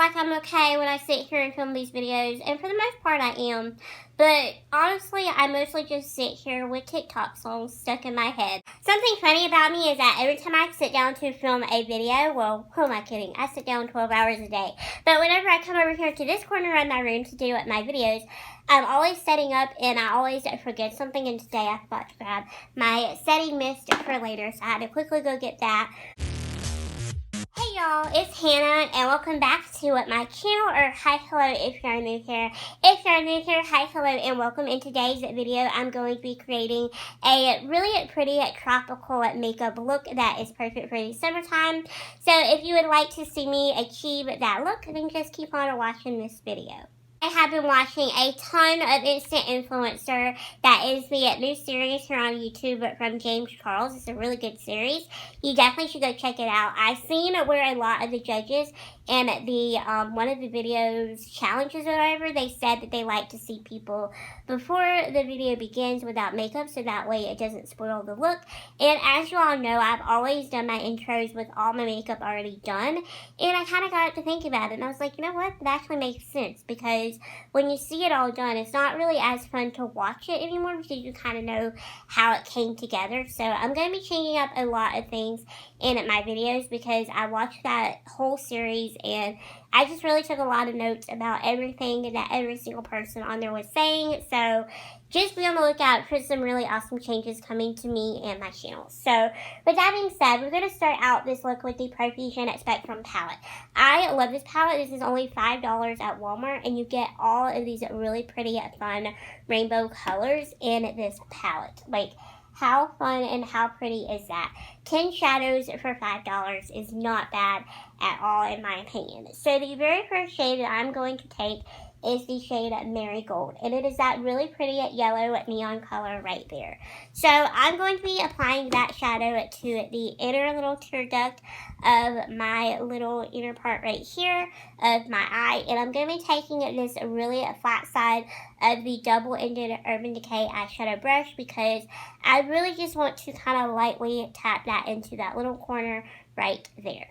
like I'm okay when I sit here and film these videos, and for the most part I am. But honestly, I mostly just sit here with TikTok songs stuck in my head. Something funny about me is that every time I sit down to film a video, well, who am I kidding? I sit down 12 hours a day. But whenever I come over here to this corner of my room to do my videos, I'm always setting up and I always forget something, and today I forgot to grab my setting mist for later, so I had to quickly go get that. Hey y'all, it's Hannah and welcome back to my channel, or hi, hello if you're new here. If you're new here, hi, hello and welcome. In today's video, I'm going to be creating a really pretty tropical makeup look that is perfect for the summertime. So if you would like to see me achieve that look, then just keep on watching this video. I have been watching a ton of Instant Influencer. That is the new series here on YouTube from James Charles. It's a really good series. You definitely should go check it out. I've seen where a lot of the judges and the one of the videos challenges or whatever, they said that they like to see people before the video begins without makeup, so that way it doesn't spoil the look. And as you all know, I've always done my intros with all my makeup already done, and I kind of got to think about it, and I was like, you know what, that actually makes sense, because when you see it all done, it's not really as fun to watch it anymore because you kind of know how it came together. So I'm going to be changing up a lot of things in my videos because I watched that whole series and I just really took a lot of notes about everything that every single person on there was saying. So just be on the lookout for some really awesome changes coming to me and my channel. So with that being said, we're going to start out this look with the Profusion Spectrum palette. I love this palette. This is only $5 at Walmart, and you get all of these really pretty, fun rainbow colors in this palette. Like, how fun and how pretty is that? 10 shadows for $5 is not bad at all, in my opinion. So the very first shade that I'm going to take is the shade Marigold, and it is that really pretty yellow neon color right there. So I'm going to be applying that shadow to the inner little tear duct of my little inner part right here of my eye, and I'm going to be taking this really flat side of the double-ended Urban Decay eyeshadow brush because I really just want to kind of lightly tap that into that little corner right there.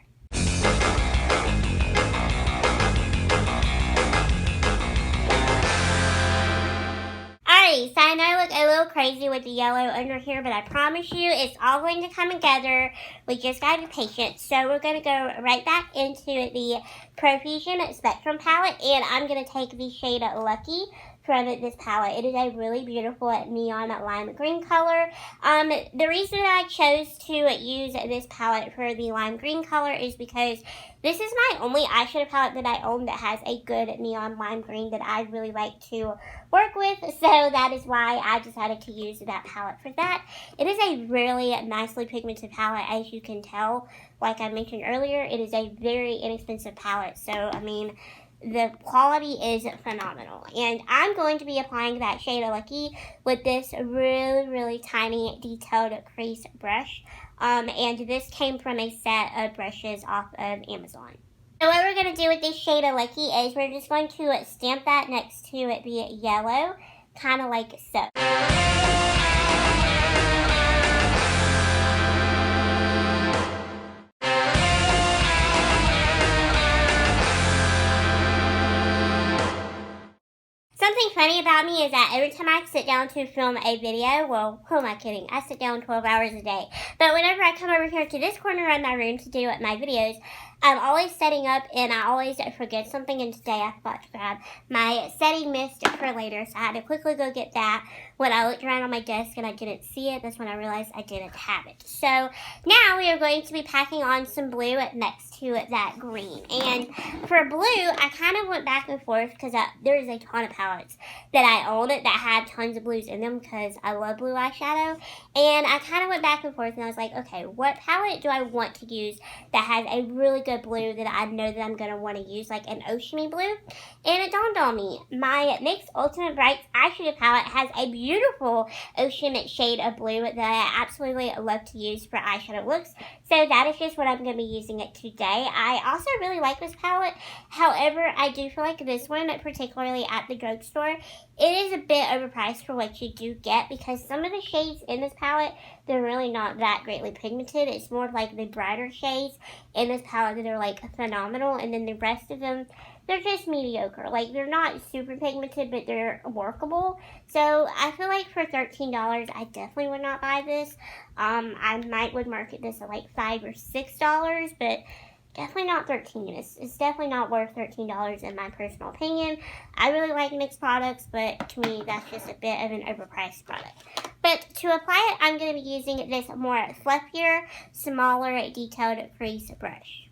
Alright, so I know I look a little crazy with the yellow under here, but I promise you it's all going to come together. We just gotta be patient. So we're going to go right back into the Profusion Spectrum palette, and I'm going to take the shade Lucky from this palette. It is a really beautiful neon lime green color. The reason that I chose to use this palette for the lime green color is because this is my only eyeshadow palette that I own that has a good neon lime green that I really like to work with, so that is why I decided to use that palette for that. It is a really nicely pigmented palette, as you can tell. Like I mentioned earlier, it is a very inexpensive palette, so I mean, the quality is phenomenal. And I'm going to be applying that shade of Lucky with this really tiny detailed crease brush. And this came from a set of brushes off of Amazon. So what we're going to do with this shade of Lucky is we're just going to stamp that next to the yellow, kind of like so. Something funny about me is that every time I sit down to film a video, well, who am I kidding? I sit down 12 hours a day. But whenever I come over here to this corner of my room to do my videos, I'm always setting up and I always forget something, and today I forgot to grab my setting mist for later, so I had to quickly go get that. When I looked around on my desk and I didn't see it, that's when I realized I didn't have it. So now we are going to be packing on some blue next to that green. And for blue, I kind of went back and forth because there is a ton of palettes that I own that had tons of blues in them because I love blue eyeshadow. And I kind of went back and forth and I was like, okay, what palette do I want to use that has a really good blue that I know that I'm going to want to use, like an oceany blue? And it dawned on me, my NYX Ultimate Brights eyeshadow palette has a beautiful ocean shade of blue that I absolutely love to use for eyeshadow looks. So that is just what I'm going to be using it today. I also really like this palette. However, I do feel like this one, particularly at the drugstore, it is a bit overpriced for what you do get because some of the shades in this palette, they're really not that greatly pigmented. It's more of like the brighter shades in this palette that are like phenomenal, and then the rest of them, they're just mediocre. Like, they're not super pigmented, but they're workable. So I feel like for $13, I definitely would not buy this. I would market this at like $5 or $6, but definitely not $13. It's definitely not worth $13 in my personal opinion. I really like NYX products, but to me, that's just a bit of an overpriced product. But to apply it, I'm going to be using this more fluffier, smaller, detailed crease brush.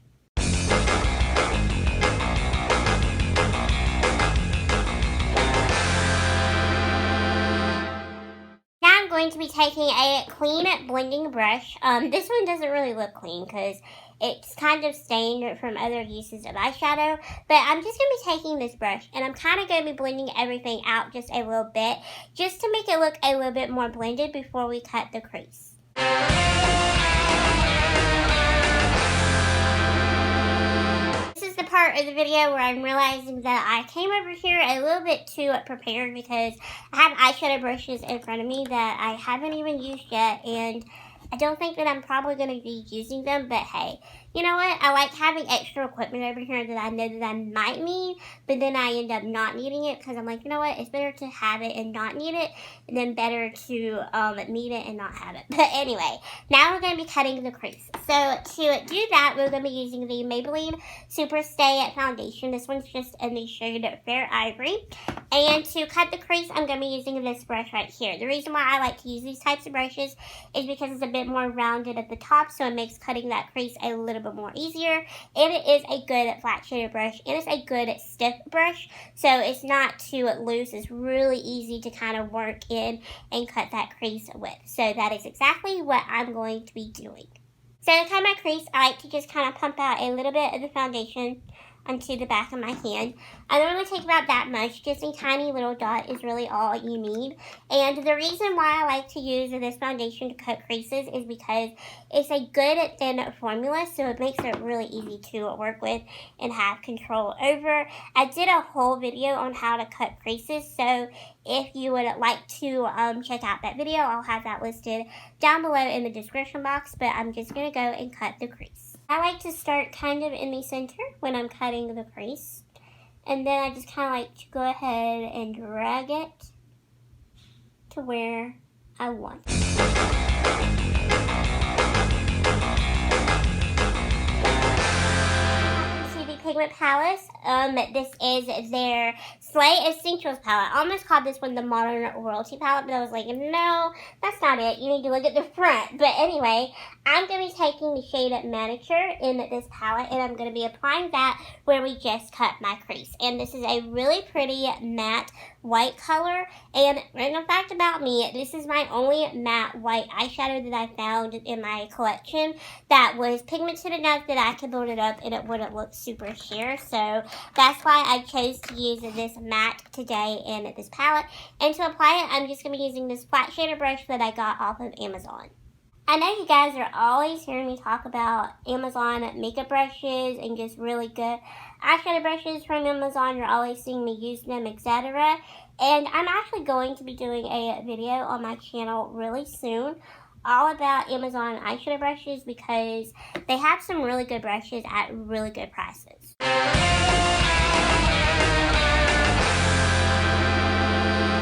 Now I'm going to be taking a clean blending brush. This one doesn't really look clean because it's kind of stained from other uses of eyeshadow. But I'm just going to be taking this brush and I'm kind of going to be blending everything out just a little bit, just to make it look a little bit more blended before we cut the crease. This is the part of the video where I'm realizing that I came over here a little bit too prepared because I have eyeshadow brushes in front of me that I haven't even used yet, and I don't think that I'm probably going to be using them, but hey, you know what? I like having extra equipment over here that I know that I might need, but then I end up not needing it because I'm like, you know what? It's better to have it and not need it than better to need it and not have it. But anyway, now we're going to be cutting the crease. So to do that, we're going to be using the Maybelline Super Stay Foundation. This one's just in the shade Fair Ivory. And to cut the crease, I'm going to be using this brush right here. The reason why I like to use these types of brushes is because it's a bit more rounded at the top, so it makes cutting that crease a little bit more easier. And it is a good flat shaded brush, and it's a good stiff brush, so it's not too loose. It's really easy to kind of work in and cut that crease with. So that is exactly what I'm going to be doing. So to cut my crease, I like to just kind of pump out a little bit of the foundation onto the back of my hand. I don't really take about that much, just a tiny little dot is really all you need. And the reason why I like to use this foundation to cut creases is because it's a good thin formula, so it makes it really easy to work with and have control over. I did a whole video on how to cut creases, so if you would like to check out that video, I'll have that listed down below in the description box, but I'm just going to go and cut the crease. I like to start kind of in the center when I'm cutting the crease, and then I just kind of like to go ahead and drag it to where I want it. Pigment palette. This is their Slay Essentials palette. I almost called this one the Modern Royalty palette, but I was like, no, that's not it. You need to look at the front. But anyway, I'm going to be taking the shade Manicure in this palette, and I'm going to be applying that where we just cut my crease. And this is a really pretty matte white color, and random fact about me, this is my only matte white eyeshadow that I found in my collection that was pigmented enough that I could build it up and it wouldn't look super sheer. So that's why I chose to use this matte today in this palette. And to apply it, I'm just going to be using this flat shader brush that I got off of Amazon. I know you guys are always hearing me talk about Amazon makeup brushes and just really good eyeshadow brushes from Amazon. You're always seeing me use them, etc. And I'm actually going to be doing a video on my channel really soon all about Amazon eyeshadow brushes because they have some really good brushes at really good prices.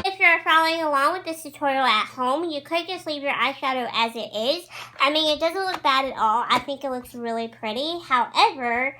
If you're following along with this tutorial at home, you could just leave your eyeshadow as it is. I mean, it doesn't look bad at all. I think it looks really pretty. However,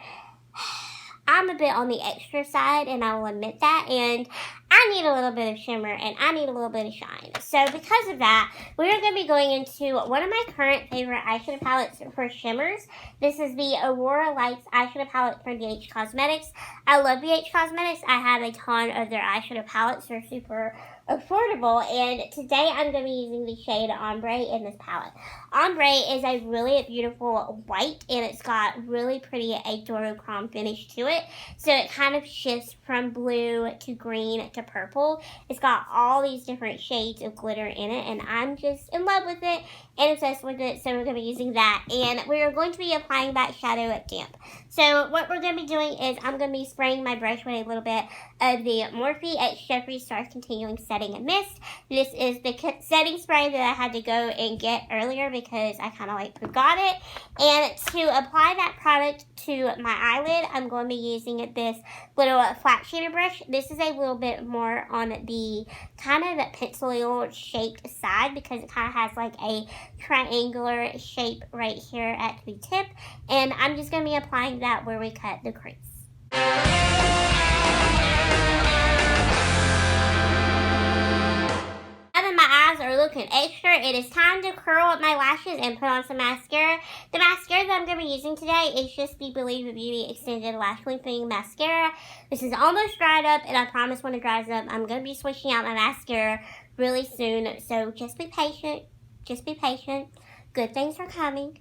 I'm a bit on the extra side, and I will admit that, and I need a little bit of shimmer, and I need a little bit of shine. So because of that, we're going to be going into one of my current favorite eyeshadow palettes for shimmers. This is the Aurora Lights eyeshadow palette from BH Cosmetics. I love BH Cosmetics. I have a ton of their eyeshadow palettes. They're super affordable, and today I'm going to be using the shade Ombre in this palette. Ombre is a really beautiful white, and it's got really pretty duochrome finish to it, so it kind of shifts from blue to green to purple. It's got all these different shades of glitter in it, and I'm just in love with it and obsessed with it, so we're going to be using that, and we're going to be applying that shadow at damp. So what we're going to be doing is I'm going to be spraying my brush with a little bit of the Morphe X Jeffree Star Continuing Set setting mist. This is the setting spray that I had to go and get earlier because I kind of like forgot it. And to apply that product to my eyelid, I'm going to be using this little flat shader brush. This is a little bit more on the kind of pencil shaped side because it kind of has like a triangular shape right here at the tip. And I'm just going to be applying that where we cut the crease. My eyes are looking extra. It is time to curl up my lashes and put on some mascara. The mascara that I'm going to be using today is just the Believe Beauty Extended Lash Lengthening Mascara. This is almost dried up, and I promise when it dries up, I'm going to be switching out my mascara really soon. So just be patient. Just be patient. Good things are coming.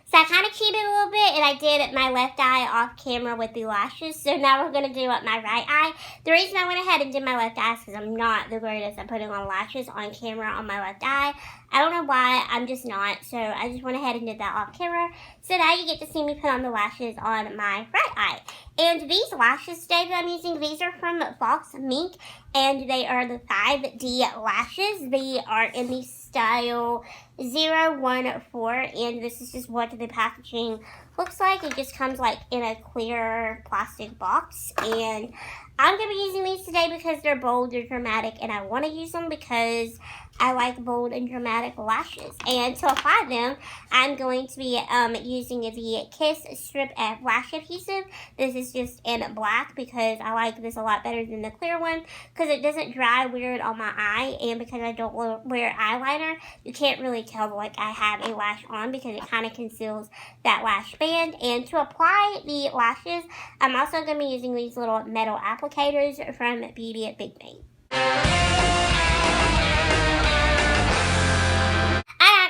So I kind of cheated a little bit, and I did my left eye off camera with the lashes. So now we're going to do up my right eye. The reason I went ahead and did my left eye is because I'm not the greatest at putting on lashes on camera on my left eye. I don't know why, I'm just not. So I just went ahead and did that off camera. So now you get to see me put on the lashes on my right eye. And these lashes today that I'm using, these are from Faux, Mink. And they are the 5D lashes. They are in the style 014. And this is just what the packaging looks like. It just comes like in a clear plastic box. And I'm going to be using these today because they're bold, they're dramatic, and I want to use them because I like bold and dramatic lashes. And to apply them, I'm going to be using the Kiss Strip Lash Adhesive. This is just in black because I like this a lot better than the clear one because it doesn't dry weird on my eye, and because I don't wear eyeliner, you can't really tell like I have a lash on because it kind of conceals that lash band. And to apply the lashes, I'm also going to be using these little metal applicators from Beauty at Pigment.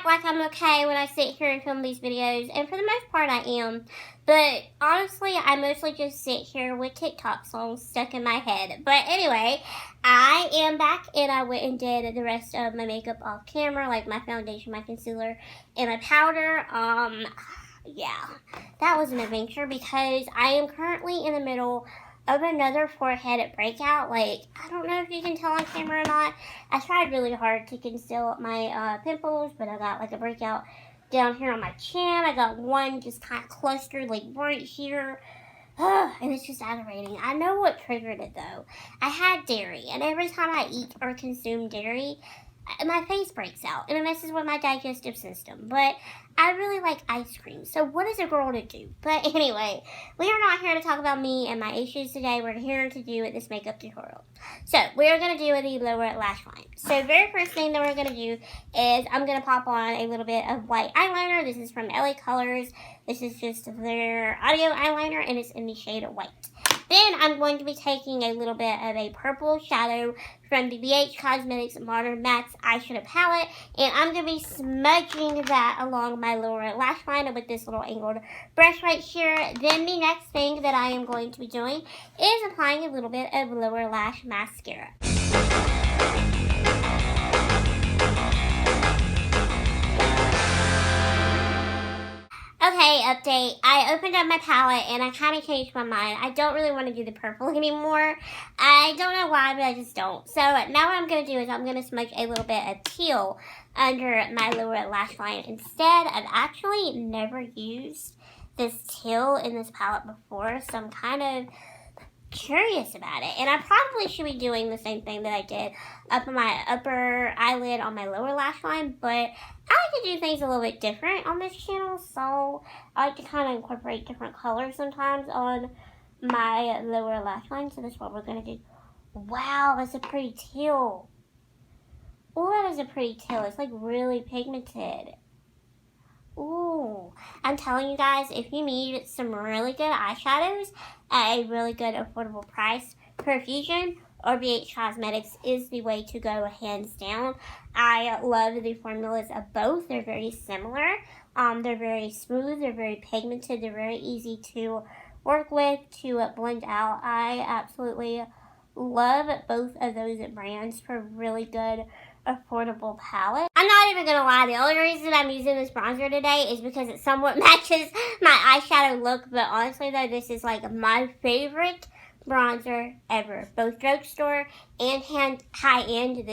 Like I'm okay when I sit here and film these videos, and for the most part I am, but honestly I mostly just sit here with TikTok songs stuck in my head. But anyway, I am back, and I went and did the rest of my makeup off camera, like my foundation, my concealer, and my powder. Yeah, that was an adventure because I am currently in the middle of another forehead breakout. Like, I don't know if you can tell on camera or not. I tried really hard to conceal my pimples, but I got like a breakout down here on my chin. I got one just kind of clustered like right here. And it's just aggravating. I know what triggered it though. I had dairy, and every time I eat or consume dairy, my face breaks out, and it messes with my digestive system. But I really like ice cream, so what is a girl to do? But anyway, we are not here to talk about me and my issues today. We're here to do this makeup tutorial. So we are going to do the lower lash line. So very first thing that we're going to do is I'm going to pop on a little bit of white eyeliner. This is from LA Colors. This is just their audio eyeliner, and it's in the shade white. Then I'm going to be taking a little bit of a purple shadow from the BH Cosmetics Modern Mattes eyeshadow palette, and I'm going to be smudging that along my lower lash line with this little angled brush right here. Then the next thing that I am going to be doing is applying a little bit of lower lash mascara. Okay, update. I opened up my palette and I kind of changed my mind. I don't really want to do the purple anymore. I don't know why, but I just don't. So now what I'm going to do is I'm going to smudge a little bit of teal under my lower lash line instead. I've actually never used this teal in this palette before, so I'm kind of curious about it. And I probably should be doing the same thing that I did up on my upper eyelid on my lower lash line, but I like to do things a little bit different on this channel, so I like to kind of incorporate different colors sometimes on my lower lash line. So that's what we're going to do. Wow, that's a pretty teal. Oh, that is a pretty teal. It's like really pigmented. Ooh, I'm telling you guys, if you need some really good eyeshadows at a really good affordable price, Profusion or BH Cosmetics is the way to go, hands down. I love the formulas of both. They're very similar. They're very smooth. They're very pigmented. They're very easy to work with, to blend out. I absolutely love both of those brands for really good affordable palette. I'm not even gonna lie, the only reason I'm using this bronzer today is because it somewhat matches my eyeshadow look, but honestly though, this is like my favorite bronzer ever. Both drugstore and high-end.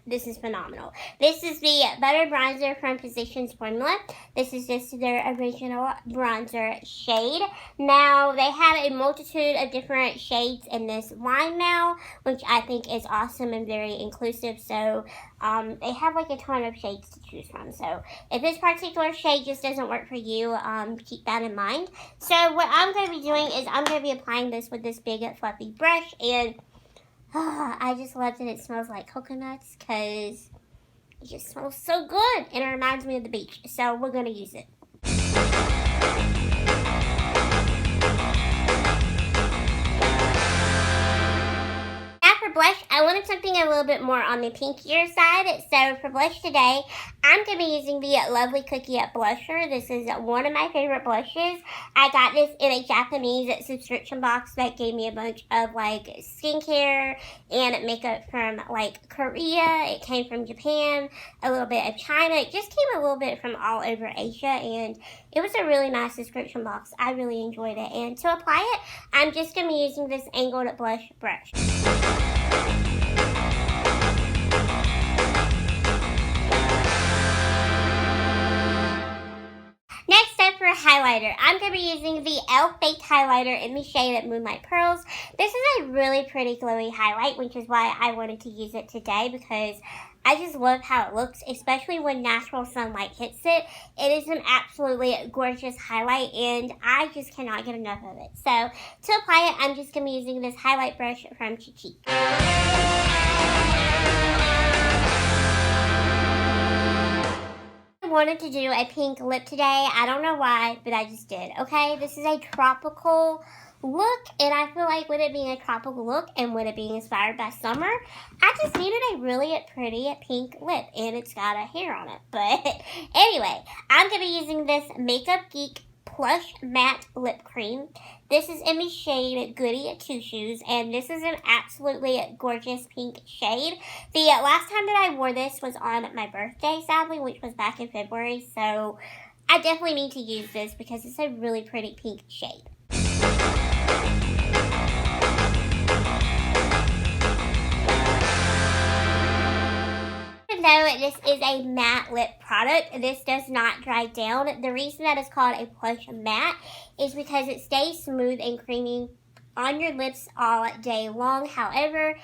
This is phenomenal. This is the Butter Bronzer from Positions Formula. This is just their original bronzer shade. Now, they have a multitude of different shades in this line now, which I think is awesome and very inclusive. So, they have like a ton of shades to choose from. So, if this particular shade just doesn't work for you, keep that in mind. So, what I'm going to be doing is I'm going to be applying this with this big fluffy brush, and I just love that it smells like coconuts because it just smells so good and it reminds me of the beach. So we're going to use it. Blush, I wanted something a little bit more on the pinkier side, so for blush today, I'm going to be using the Lovely Cookie blusher. This is one of my favorite blushes. I got this in a Japanese subscription box that gave me a bunch of like skincare and makeup from like Korea. It came from Japan, a little bit of China. It just came a little bit from all over Asia, and it was a really nice subscription box. I really enjoyed it, and to apply it, I'm just going to be using this angled blush brush. Next up for a highlighter, I'm going to be using the e.l.f. Fake Highlighter in the shade Moonlight Pearls. This is a really pretty glowy highlight, which is why I wanted to use it today because I just love how it looks, especially when natural sunlight hits it. It is an absolutely gorgeous highlight, and I just cannot get enough of it. So, to apply it, I'm just going to be using this highlight brush from Geek. I wanted to do a pink lip today. I don't know why, but I just did. Okay, this is a tropical look, and I feel like with it being a tropical look and with it being inspired by summer, I just needed a really pretty pink lip, and it's got a hair on it. But anyway, I'm going to be using this Makeup Geek Plush Matte Lip Cream. This is in the shade Goodie Two Shoes, and this is an absolutely gorgeous pink shade. The last time that I wore this was on my birthday, sadly, which was back in February, so I definitely need to use this because it's a really pretty pink shade. Though this is a matte lip product, this does not dry down. The reason that it's called a plush matte is because it stays smooth and creamy on your lips all day long. However,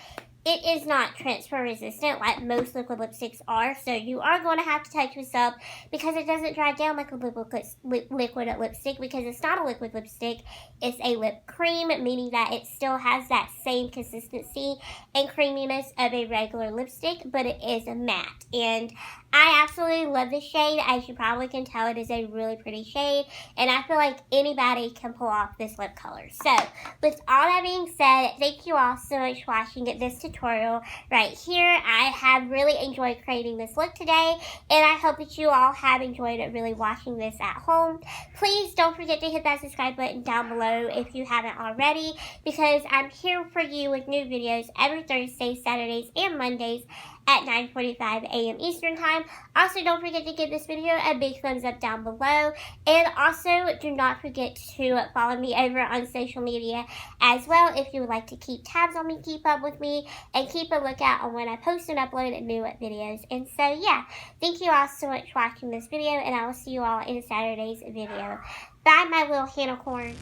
it is not transfer resistant like most liquid lipsticks are, so you are going to have to touch this up because it doesn't dry down like a liquid lipstick, because it's not a liquid lipstick, it's a lip cream, meaning that it still has that same consistency and creaminess of a regular lipstick, but it is a matte. And I absolutely love this shade. As you probably can tell, it is a really pretty shade, and I feel like anybody can pull off this lip color. So, with all that being said, thank you all so much for watching this tutorial right here. I have really enjoyed creating this look today, and I hope that you all have enjoyed really watching this at home. Please don't forget to hit that subscribe button down below if you haven't already, because I'm here for you with new videos every Thursdays, Saturdays, and Mondays at 9:45 a.m. Eastern Time. Also, don't forget to give this video a big thumbs up down below. And also, do not forget to follow me over on social media as well if you would like to keep tabs on me, keep up with me, and keep a lookout on when I post and upload new videos. And so, yeah, thank you all so much for watching this video, and I will see you all in Saturday's video. Bye, my little Hannah corns.